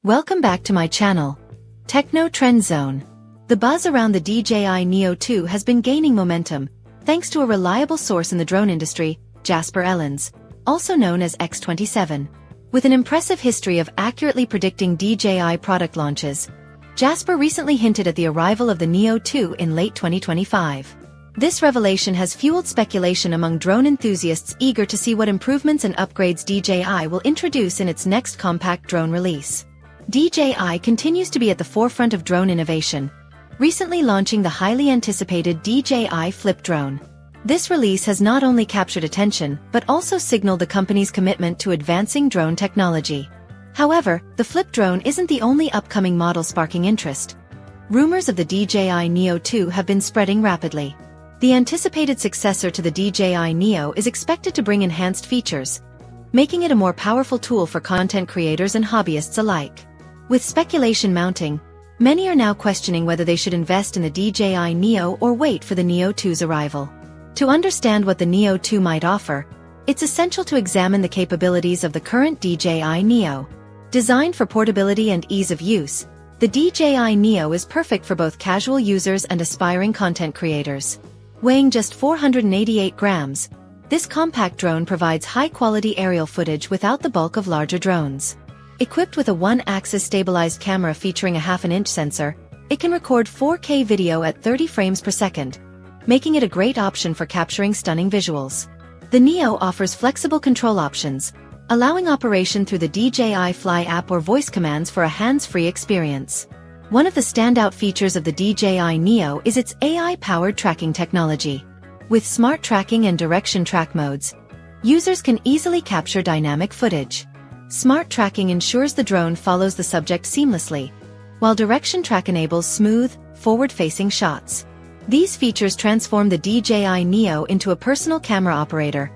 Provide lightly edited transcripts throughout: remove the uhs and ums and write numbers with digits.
Welcome back to my channel, Techno Trend Zone. The buzz around the DJI Neo 2 has been gaining momentum, thanks to a reliable source in the drone industry, Jasper Ellens, also known as X27. With an impressive history of accurately predicting DJI product launches, Jasper recently hinted at the arrival of the Neo 2 in late 2025. This revelation has fueled speculation among drone enthusiasts eager to see what improvements and upgrades DJI will introduce in its next compact drone release. DJI continues to be at the forefront of drone innovation, recently launching the highly anticipated DJI Flip drone. This release has not only captured attention but also signaled the company's commitment to advancing drone technology. However, the Flip drone isn't the only upcoming model sparking interest. Rumors of the DJI Neo 2 have been spreading rapidly. The anticipated successor to the DJI Neo is expected to bring enhanced features, making it a more powerful tool for content creators and hobbyists alike. With speculation mounting, many are now questioning whether they should invest in the DJI Neo or wait for the Neo 2's arrival. To understand what the Neo 2 might offer, it's essential to examine the capabilities of the current DJI Neo. Designed for portability and ease of use, the DJI Neo is perfect for both casual users and aspiring content creators. Weighing just 488 grams, this compact drone provides high-quality aerial footage without the bulk of larger drones. Equipped with a one-axis stabilized camera featuring a 1/2-inch sensor, it can record 4K video at 30 frames per second, making it a great option for capturing stunning visuals. The Neo offers flexible control options, allowing operation through the DJI Fly app or voice commands for a hands-free experience. One of the standout features of the DJI Neo is its AI-powered tracking technology. With smart tracking and direction track modes, users can easily capture dynamic footage. Smart tracking ensures the drone follows the subject seamlessly, while direction track enables smooth, forward-facing shots. These features transform the DJI Neo into a personal camera operator,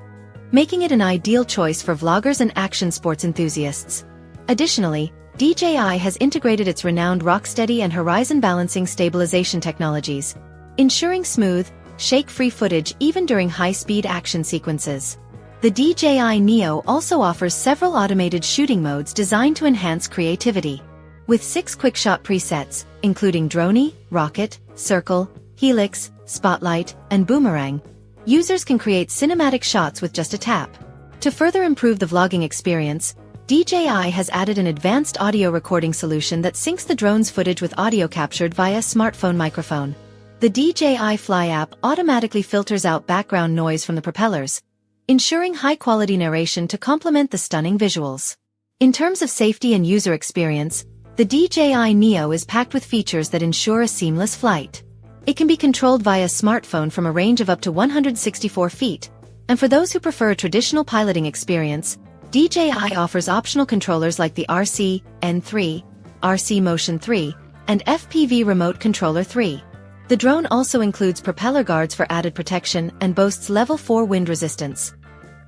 making it an ideal choice for vloggers and action sports enthusiasts. Additionally, DJI has integrated its renowned rocksteady and horizon balancing stabilization technologies, ensuring smooth, shake-free footage even during high-speed action sequences. The DJI Neo also offers several automated shooting modes designed to enhance creativity. With 6 quick-shot presets, including Drone, Rocket, Circle, Helix, Spotlight, and Boomerang, users can create cinematic shots with just a tap. To further improve the vlogging experience, DJI has added an advanced audio recording solution that syncs the drone's footage with audio captured via smartphone microphone. The DJI Fly app automatically filters out background noise from the propellers, ensuring high-quality narration to complement the stunning visuals. In terms of safety and user experience, the DJI Neo is packed with features that ensure a seamless flight. It can be controlled via smartphone from a range of up to 164 feet, and for those who prefer a traditional piloting experience, DJI offers optional controllers like the RC-N3, RC Motion 3, and FPV Remote Controller 3. The drone also includes propeller guards for added protection and boasts level 4 wind resistance,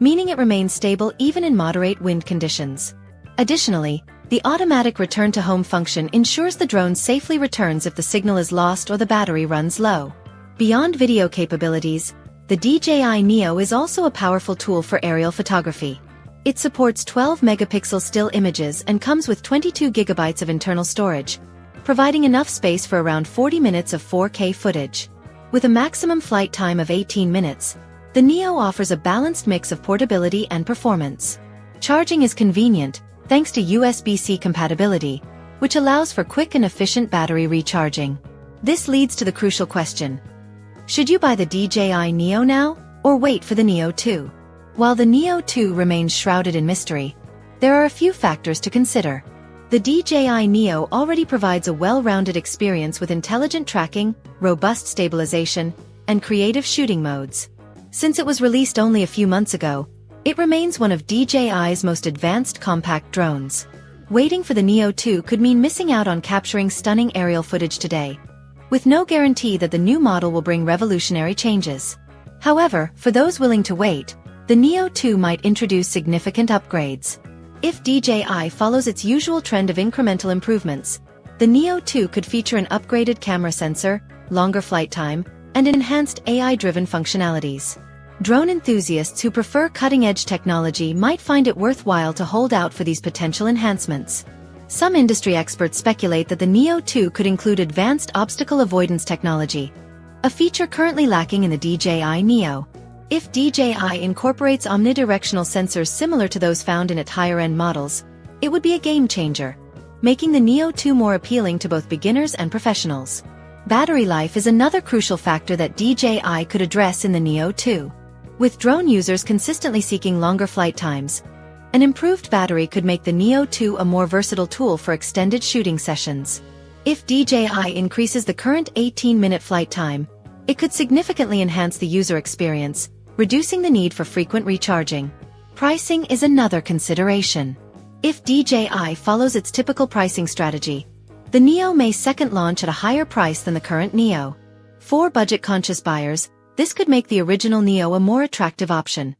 meaning it remains stable even in moderate wind conditions. Additionally, the automatic return-to-home function ensures the drone safely returns if the signal is lost or the battery runs low. Beyond video capabilities, the DJI Neo is also a powerful tool for aerial photography. It supports 12-megapixel still images and comes with 22 gigabytes of internal storage, providing enough space for around 40 minutes of 4K footage. With a maximum flight time of 18 minutes, the Neo offers a balanced mix of portability and performance. Charging is convenient, thanks to USB-C compatibility, which allows for quick and efficient battery recharging. This leads to the crucial question: should you buy the DJI Neo now, or wait for the Neo 2? While the Neo 2 remains shrouded in mystery, there are a few factors to consider. The DJI Neo already provides a well-rounded experience with intelligent tracking, robust stabilization, and creative shooting modes. Since it was released only a few months ago, it remains one of DJI's most advanced compact drones. Waiting for the Neo 2 could mean missing out on capturing stunning aerial footage today, with no guarantee that the new model will bring revolutionary changes. However, for those willing to wait, the Neo 2 might introduce significant upgrades. If DJI follows its usual trend of incremental improvements, the Neo 2 could feature an upgraded camera sensor, longer flight time, and enhanced AI-driven functionalities. Drone enthusiasts who prefer cutting-edge technology might find it worthwhile to hold out for these potential enhancements. Some industry experts speculate that the Neo 2 could include advanced obstacle avoidance technology, a feature currently lacking in the DJI Neo. If DJI incorporates omnidirectional sensors similar to those found in its higher-end models, it would be a game-changer, making the Neo 2 more appealing to both beginners and professionals. Battery life is another crucial factor that DJI could address in the Neo 2. With drone users consistently seeking longer flight times, an improved battery could make the Neo 2 a more versatile tool for extended shooting sessions. If DJI increases the current 18-minute flight time, it could significantly enhance the user experience, reducing the need for frequent recharging. Pricing is another consideration. If DJI follows its typical pricing strategy, the Neo may second launch at a higher price than the current Neo. For budget-conscious buyers, this could make the original Neo a more attractive option,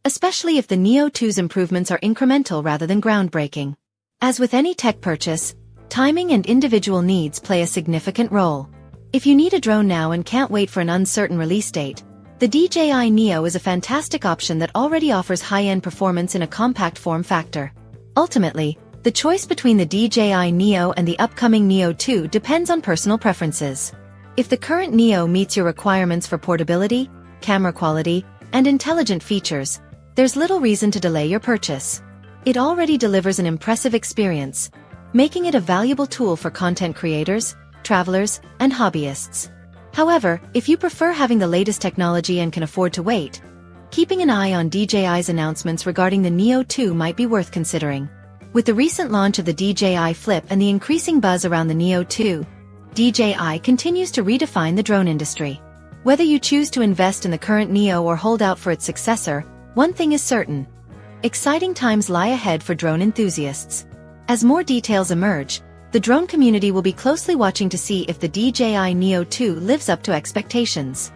especially if the Neo 2's improvements are incremental rather than groundbreaking. As with any tech purchase, timing and individual needs play a significant role. If you need a drone now and can't wait for an uncertain release date, the DJI Neo is a fantastic option that already offers high-end performance in a compact form factor. Ultimately, the choice between the DJI Neo and the upcoming Neo 2 depends on personal preferences. If the current Neo meets your requirements for portability, camera quality, and intelligent features, there's little reason to delay your purchase. It already delivers an impressive experience, making it a valuable tool for content creators, travelers, and hobbyists. However, if you prefer having the latest technology and can afford to wait, keeping an eye on DJI's announcements regarding the Neo 2 might be worth considering. With the recent launch of the DJI Flip and the increasing buzz around the Neo 2, DJI continues to redefine the drone industry. Whether you choose to invest in the current Neo or hold out for its successor, one thing is certain: exciting times lie ahead for drone enthusiasts. As more details emerge, the drone community will be closely watching to see if the DJI Neo 2 lives up to expectations.